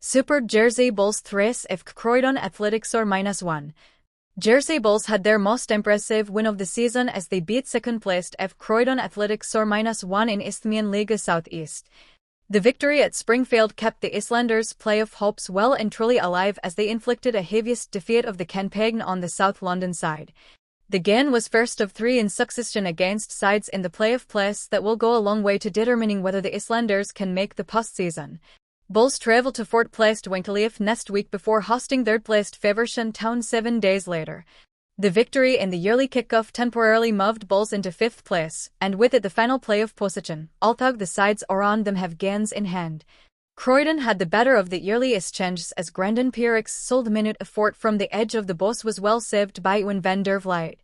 Super Jersey Bulls thrash AFC Croydon Athletic -1. Jersey Bulls had their most impressive win of the season as they beat second-placed AFC Croydon Athletic -1 in Isthmian League South East. The victory at Springfield kept the Islanders' playoff hopes well and truly alive as they inflicted a heaviest defeat of the campaign on the South London side. The game was first of three in succession against sides in the playoff place that will go a long way to determining whether the Islanders can make the postseason. Bulls travel to fourth-placed Whyteleafe next week before hosting third-placed Faversham Town 7 days later. The victory in the yearly kickoff temporarily moved Bulls into fifth place, and with it the final playoff position, although the sides around them have gains in hand. Croydon had the better of the yearly exchanges as Brandon Pierrick's sole-minute effort from the edge of the box was well saved by Euan van der Vliet.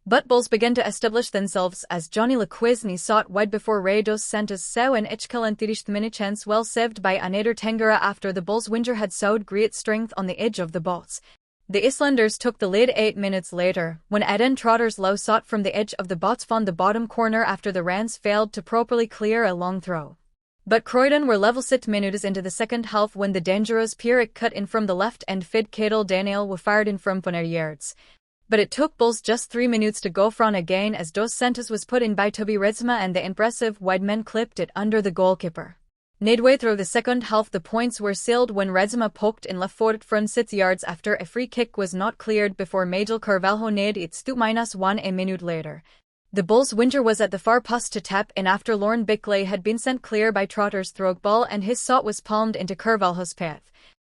But Bulls began to establish themselves as Johnny Lequesne sought wide before Ray dos Santos saw an excellent minute chance well saved by Another Tangara after the Bulls' winger had showed great strength on the edge of the box. The Islanders took the lead 8 minutes later, when Eden Trotter's low shot from the edge of the box found the bottom corner after the Rans failed to properly clear a long throw. But Croydon were level 6 minutes into the second half when the dangerous Pierrick cut in from the left and fed Cadel Daniel were fired in from 20 yards. But it took Bulls just 3 minutes to go front again as Dos Santos was put in by Toby Redsma and the impressive Wideman clipped it under the goalkeeper. Midway through the second half the points were sealed when Redsma poked in left-footed from 6 yards after a free kick was not cleared before Majel Carvalho made it -1 a minute later. The Bulls' winger was at the far post to tap in after Lauren Bickley had been sent clear by Trotter's throw ball and his shot was palmed into Carvalho's path.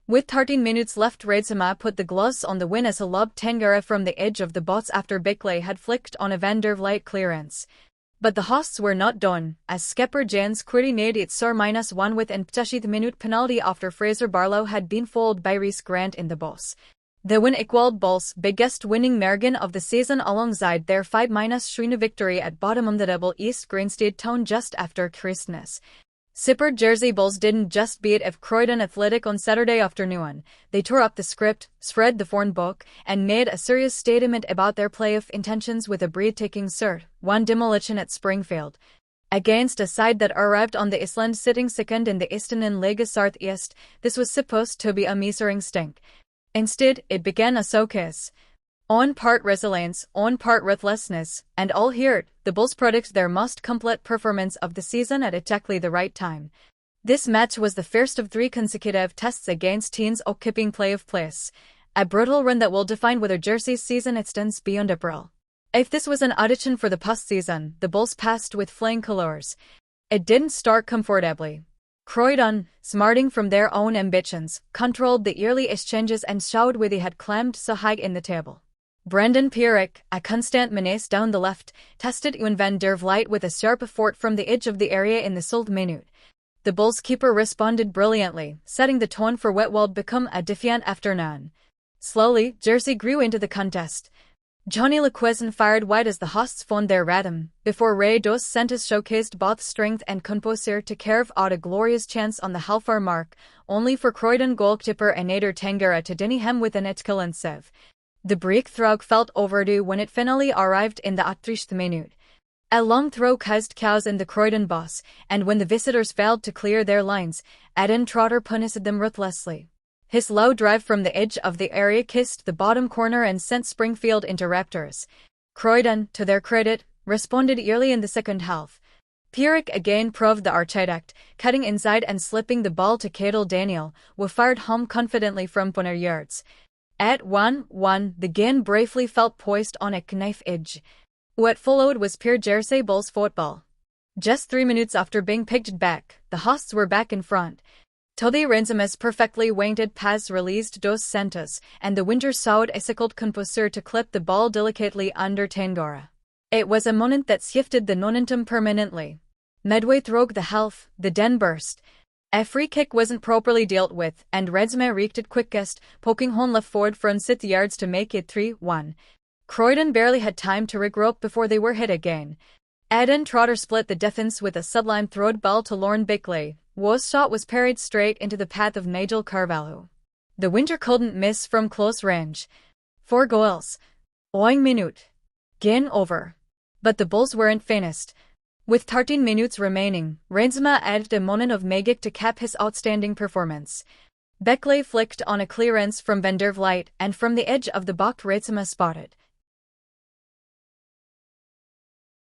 With 13 minutes left Redsma put the gloves on the win as he lobbed Tangara from the edge of the box after Bickley had flicked on a Van der Vliet clearance. But the hosts were not done, as skipper Jens Quirty made it -1 with an 80th-minute penalty after Fraser Barlow had been fouled by Rhys Grant in the box. The win equaled Bulls' biggest winning margin of the season alongside their 5-3 victory at bottom of the table East Grinstead Town just after Christmas. Super Jersey Bulls didn't just beat AFC Croydon Athletic on Saturday afternoon, they tore up the script, spread the phone book, and made a serious statement about their playoff intentions with a breathtaking cert-1 demolition at Springfield. Against a side that arrived on the island sitting second in the Isthmian League South East, this was supposed to be a measuring stink. Instead, it began a showcase. On part resilience, on part ruthlessness, and all here, the Bulls produced their most complete performance of the season at exactly the right time. This match was the first of 3 consecutive tests against teams occupying playoff place, a brutal run that will define whether Jersey's season extends beyond April. If this was an audition for the postseason, the Bulls passed with flying colors. It didn't start comfortably. Croydon, smarting from their own ambitions, controlled the early exchanges and showed where they had climbed so high in the table. Brandon Pierrick, a constant menace down the left, tested Euan van der Vliet with a sharp effort from the edge of the area in the sold minute. The Bulls keeper responded brilliantly, setting the tone for what would become a defiant afternoon. Slowly, Jersey grew into the contest. Johnny Lequesne fired wide as the hosts found their rhythm, before Ray dos Santos showcased both strength and composure to carve out a glorious chance on the half-hour mark, only for Croydon goalkeeper Another Tangara to deny him with an excellent save. The breakthrough felt overdue when it finally arrived in the 80th minute. A long throw caused chaos in the Croydon box, and when the visitors failed to clear their lines, Eden Trotter punished them ruthlessly. His low drive from the edge of the area kissed the bottom corner and sent Springfield into raptures. Croydon, to their credit, responded early in the second half. Pierrick again proved the architect, cutting inside and slipping the ball to Cadel Daniel, who fired home confidently from 20 yards. At 1-1, the game bravely felt poised on a knife edge. What followed was pure Jersey Bulls football. Just 3 minutes after being picked back, the hosts were back in front. Toby Redsma's perfectly weighted pass released Dos Santos, and the winter showed a skilled composure to clip the ball delicately under Tangara. It was a moment that shifted the momentum permanently. Midway through the half, the den burst. A free kick wasn't properly dealt with, and Redsma reached it quickest, poking home left forward from 6 yards to make it 3-1. Croydon barely had time to regroup before they were hit again. Eden Trotter split the defense with a sublime throwed ball to Lauren Bickley, whose shot was parried straight into the path of Majel Carvalho. The winter couldn't miss from close range. 4 goals. 1 minute. Game over. But the Bulls weren't finished. With 13 minutes remaining, Redsma added a moment of magic to cap his outstanding performance. Beckley flicked on a clearance from Vliet, and from the edge of the box Reitsema spotted